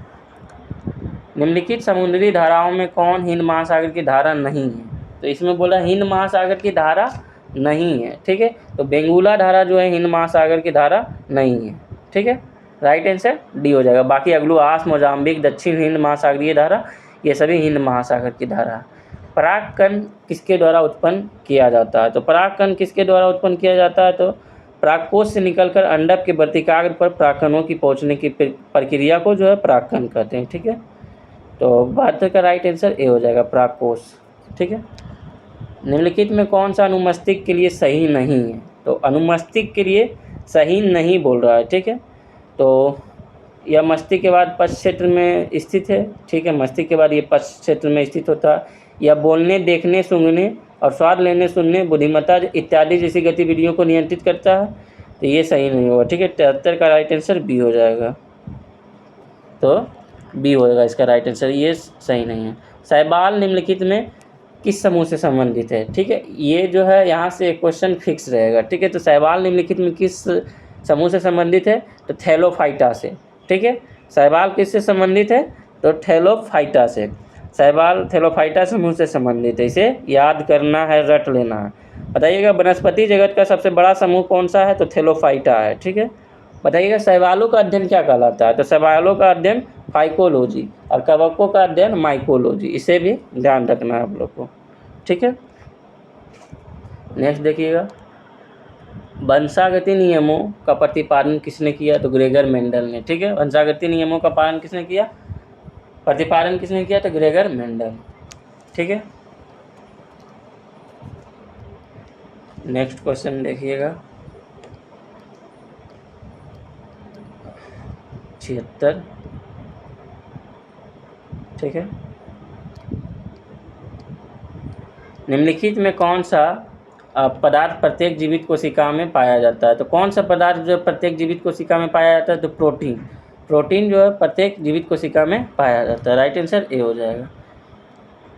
निम्नलिखित समुद्री धाराओं में कौन हिंद महासागर की धारा नहीं है? तो इसमें बोला हिंद महासागर की धारा नहीं है, ठीक है। तो बेंगुला धारा जो है हिंद महासागर की धारा नहीं है, ठीक है। राइट आंसर डी हो जाएगा। बाकी अग्लुआस, मोजाम्बिक, दक्षिण हिंद महासागरीय धारा, ये सभी हिंद महासागर की धारा। परागकण किसके द्वारा उत्पन्न किया जाता है? तो परागकण किसके द्वारा उत्पन्न किया जाता है? तो परागकोश से निकलकर अंडक के वर्तिकाग्र पर परागकणों की पहुंचने की प्रक्रिया को जो है परागकण कहते हैं, ठीक है। तो भारत का राइट आंसर ए हो जाएगा, प्राकोष। ठीक है। निम्नलिखित में कौन सा अनुमस्तिष्क के लिए सही नहीं है? तो अनुमस्तिष्क के लिए सही नहीं बोल रहा है। ठीक है। तो यह मस्तिष्क के बाद पश्च क्षेत्र में स्थित है। ठीक है, मस्तिष्क के बाद ये पश्च क्षेत्र में स्थित होता है। यह बोलने, देखने, सूंघने और स्वाद लेने, सुनने, बुद्धिमत्ता इत्यादि जैसी गतिविधियों को नियंत्रित करता है। तो ये सही नहीं होगा। ठीक है, 73 का राइट आंसर बी हो जाएगा। तो बी होगा इसका राइट आंसर, ये सही नहीं है। शैवाल निम्नलिखित में किस समूह से संबंधित है? ठीक है, ये जो है यहाँ से क्वेश्चन फिक्स रहेगा। ठीक है, तो शैवाल निम्नलिखित में किस समूह से संबंधित है? तो थैलोफाइटा से। ठीक है, शैवाल किससे संबंधित है? तो थैलोफाइटा से। शैवाल थैलोफाइटा समूह से संबंधित है, इसे याद करना है, रट लेना है। बताइएगा वनस्पति जगत का सबसे बड़ा समूह कौन सा है? तो थैलोफाइटा है। ठीक है। बताइएगा शैवालों का अध्ययन क्या कहलाता है? तो शैवालों का अध्ययन फाइकोलॉजी और कवकों का अध्ययन माइकोलॉजी। इसे भी ध्यान रखना है आप लोग को। ठीक है। नेक्स्ट देखिएगा, वंशागति नियमों का प्रतिपादन किसने किया? तो ग्रेगर मेंडल ने। ठीक है, वंशागति नियमों का पालन किसने किया? प्रतिपादन किसने किया? तो ग्रेगर मेंडल। ठीक है। नेक्स्ट क्वेश्चन देखिएगा, 76। ठीक है, निम्नलिखित में कौन सा पदार्थ प्रत्येक जीवित कोशिका में पाया जाता है? तो कौन सा पदार्थ जो प्रत्येक जीवित कोशिका में पाया जाता है? तो प्रोटीन। प्रोटीन जो है प्रत्येक जीवित कोशिका में पाया जाता है। राइट आंसर ए हो जाएगा।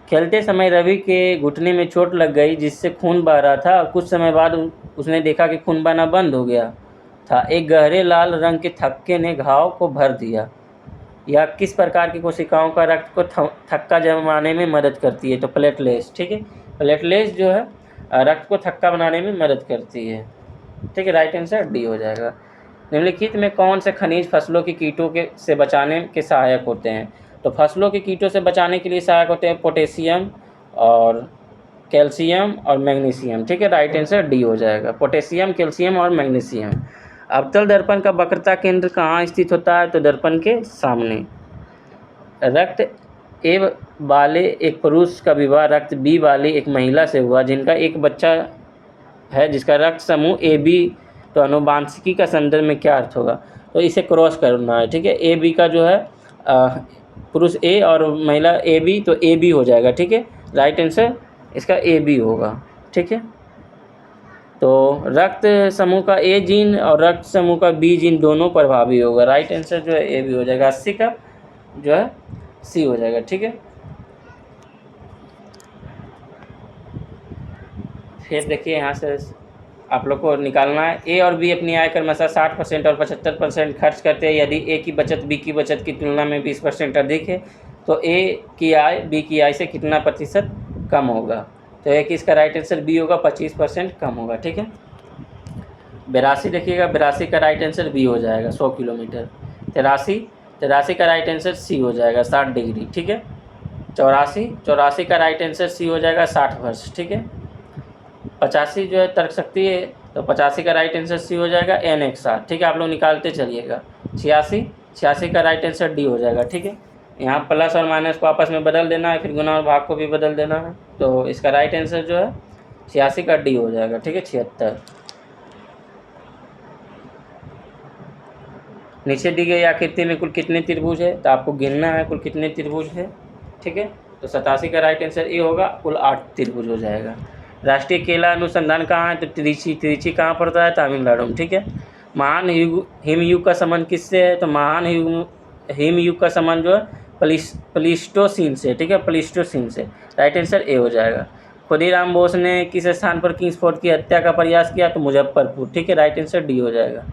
खेलते समय रवि के घुटने में चोट लग गई जिससे खून बह रहा था और कुछ समय बाद उसने देखा कि खून बहना बंद हो गया था। एक गहरे लाल रंग के थक्के ने घाव को भर दिया। यह किस प्रकार की कोशिकाओं का रक्त को थक्का जमाने में मदद करती है? तो प्लेटलेट्स। ठीक है, प्लेटलेट्स जो है रक्त को थक्का बनाने में मदद करती है। ठीक है, राइट आंसर डी हो जाएगा। निम्नलिखित में कौन से खनिज फसलों के कीटों के से बचाने के सहायक होते हैं? तो फसलों के कीटों से बचाने के लिए सहायक होते हैं पोटेशियम और कैल्शियम और मैग्नीशियम। ठीक है, राइट आंसर डी हो जाएगा, पोटेशियम, कैल्शियम और मैग्नीशियम। अवतल दर्पण का वक्रता केंद्र कहाँ स्थित होता है? तो दर्पण के सामने। रक्त ए वाले एक पुरुष का विवाह रक्त बी वाली एक महिला से हुआ जिनका एक बच्चा है जिसका रक्त समूह ए बी। तो अनुवांशिकी का संदर्भ में क्या अर्थ होगा? तो इसे क्रॉस करना है। ठीक है, ए बी का जो है पुरुष ए और महिला ए बी, तो ए बी हो जाएगा। ठीक है, राइट आंसर इसका ए बी होगा। ठीक है, तो रक्त समूह का ए जीन और रक्त समूह का बी जीन दोनों प्रभावी होगा। राइट आंसर जो है ए बी हो जाएगा। 80 का जो है सी हो जाएगा। ठीक है, फिर देखिए यहाँ से आप लोग को निकालना है, ए और बी अपनी आय क्रमशः 60% और 75% खर्च करते हैं। यदि ए की बचत बी की बचत की तुलना में 20% अधिक है तो ए की आय बी की आय से कितना प्रतिशत कम होगा? तो एक इसका राइट आंसर बी होगा, 25% कम होगा। ठीक है, 82 देखिएगा, 82 का राइट आंसर बी हो जाएगा, 100 किलोमीटर। 83 का राइट आंसर सी हो जाएगा, 60 डिग्री। ठीक है, 84 का राइट आंसर सी हो जाएगा, 60 वर्ष। ठीक है, 85 जो है तर्क शक्ति है, तो 85 का राइट आंसर सी हो जाएगा, n एक साथ। ठीक है, आप लोग निकालते चलिएगा। 86 का राइट आंसर डी हो जाएगा। ठीक है, यहाँ प्लस और माइनस को आपस में बदल देना है, फिर गुना और भाग को भी बदल देना है। तो इसका राइट आंसर जो है 86 का डी हो जाएगा। ठीक है, 76। नीचे दी गई आकृति में कुल कितने त्रिभुज है? तो आपको गिनना है कुल कितने त्रिभुज है। ठीक है, तो 87 का राइट आंसर ए होगा, कुल 8 त्रिभुज हो जाएगा। राष्ट्रीय केला अनुसंधान कहाँ है? तो त्रिची कहाँ पड़ता है? तमिलनाडु में। ठीक है, महान हिमयुग का संबंध किससे है? तो महान हिमयुग का संबंध जो है प्लीस्टोसीन से। ठीक है, प्लीस्टोसीन से। राइट आंसर ए हो जाएगा। खुदीराम बोस ने किस स्थान पर किंग्स फोर्ट की हत्या का प्रयास किया? तो मुजफ्फरपुर। ठीक है, राइट आंसर डी हो जाएगा।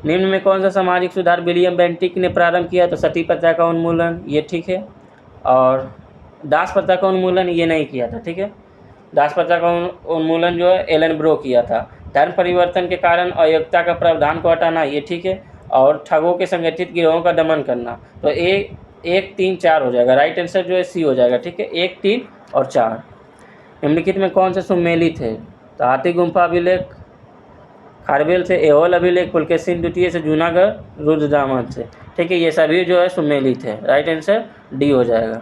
निम्न में कौन सा सामाजिक सुधार विलियम बेंटिक ने प्रारंभ किया? तो सती प्रथा का उन्मूलन, ये ठीक है, और दास प्रथा का उन्मूलन ये नहीं किया था। ठीक है, दास प्रथा का उन्मूलन जो है एलन ब्रो किया था। धर्म परिवर्तन के कारण अयोग्यता का प्रावधान को हटाना, ये ठीक है, और ठगों के संगठित गिरोहों का दमन करना। तो 1, 3, 4 हो जाएगा। राइट आंसर जो है सी हो जाएगा। ठीक है, 1, 3 और 4। निम्नलिखित में कौन सा सुमेलित है? तो हाथी गुम्फा अभिलेख, खारवेल से एहोल अभिलेख, पुलकेशिन द्वितीय से जूनागढ़ रुद्रदामन से। ठीक है, ये सभी जो है सुमेलित है। राइट आंसर डी हो जाएगा।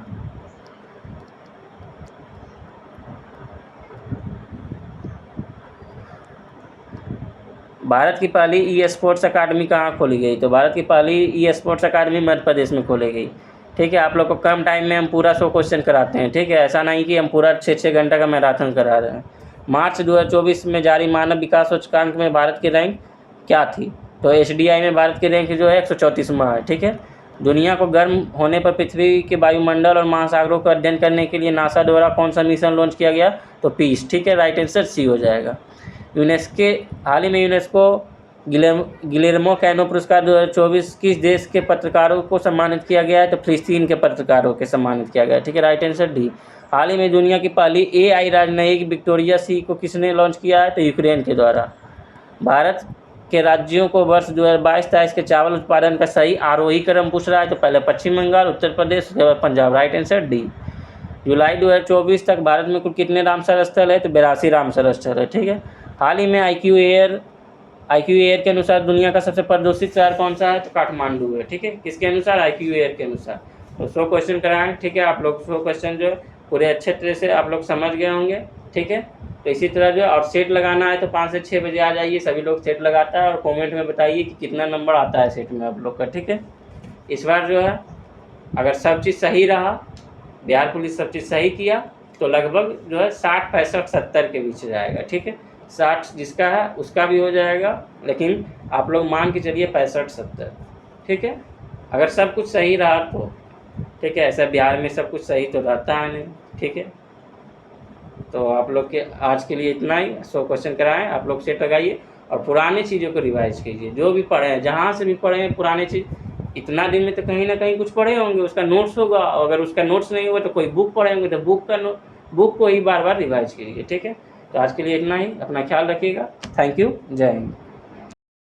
भारत की पहली ई स्पोर्ट्स अकादमी कहाँ खोली गई? तो भारत की पहली e sports academy Madhya Pradesh में खोली गई। ठीक है, आप लोग को कम टाइम में हम पूरा 100 क्वेश्चन कराते हैं। ठीक है, ऐसा नहीं कि हम पूरा 6-6 घंटा का मैराथन करा रहे हैं। मार्च 2024 में जारी मानव विकास सूचकांक में भारत की रैंक क्या थी? तो HDI में भारत की रैंक जो है 134वां है। ठीक है, दुनिया को गर्म होने पर पृथ्वी के वायुमंडल और महासागरों का अध्ययन करने के लिए नासा द्वारा कौन सा मिशन लॉन्च किया गया? तो पीस। ठीक है, राइट आंसर सी हो जाएगा। हाल ही में यूनेस्को गिलेर्मो कैनो पुरस्कार 2024 किस देश के पत्रकारों को सम्मानित किया गया है? तो फिलिस्तीन के पत्रकारों के सम्मानित किया गया है। ठीक है, राइट आंसर डी। हाल ही में दुनिया की पहली AI राजनयिक विक्टोरिया सी को किसने लॉन्च किया है? तो यूक्रेन के द्वारा। भारत के राज्यों को वर्ष 2022-23 के चावल उत्पादन का सही आरोही क्रम पूछ रहा है। तो पहले Paschim Bangal, Uttar Pradesh, Punjab. Right answer D. जुलाई 2024 तक भारत में कुल कितने रामसर स्थल है? तो 82 रामसर स्थल है। ठीक है, हाल ही में IQ एयर के अनुसार दुनिया का सबसे प्रदूषित शहर कौन सा है? तो काठमांडू है। ठीक है, किसके अनुसार? IQ एयर के अनुसार। तो 100 क्वेश्चन कराएं। ठीक है, आप लोग 100 क्वेश्चन जो पूरे अच्छे तरह से आप लोग समझ गए होंगे। ठीक है, तो इसी तरह जो और सेट लगाना है तो 5 से 6 बजे आ जाइए। सभी लोग सेट लगाता है और कमेंट में बताइए कि कितना नंबर आता है सेट में आप लोग का। ठीक है, इस बार जो है अगर सब चीज़ सही रहा, बिहार पुलिस सब चीज़ सही किया तो लगभग जो है 60, 65, 70 के बीच जाएगा। ठीक है, 60 जिसका है उसका भी हो जाएगा, लेकिन आप लोग मान के चलिए 65-70। ठीक है, अगर सब कुछ सही रहा तो। ठीक है, ऐसा बिहार में सब कुछ सही तो रहता है नहीं। ठीक है, तो आप लोग के आज के लिए इतना ही। 100 क्वेश्चन कराएं, आप लोग सेट लगाइए और पुरानी चीज़ों को रिवाइज कीजिए। जो भी पढ़े हैं, जहाँ से भी पढ़े हैं पुराने चीज़, इतना दिन में तो कहीं ना कहीं कुछ पढ़े होंगे, उसका नोट्स होगा। अगर उसका नोट्स नहीं होगा तो कोई बुक पढ़े होंगे, तो बुक को ही बार बार रिवाइज कीजिए। ठीक है, तो आज के लिए इतना ही। अपना ख्याल रखिएगा। Thank you. जय हिंद।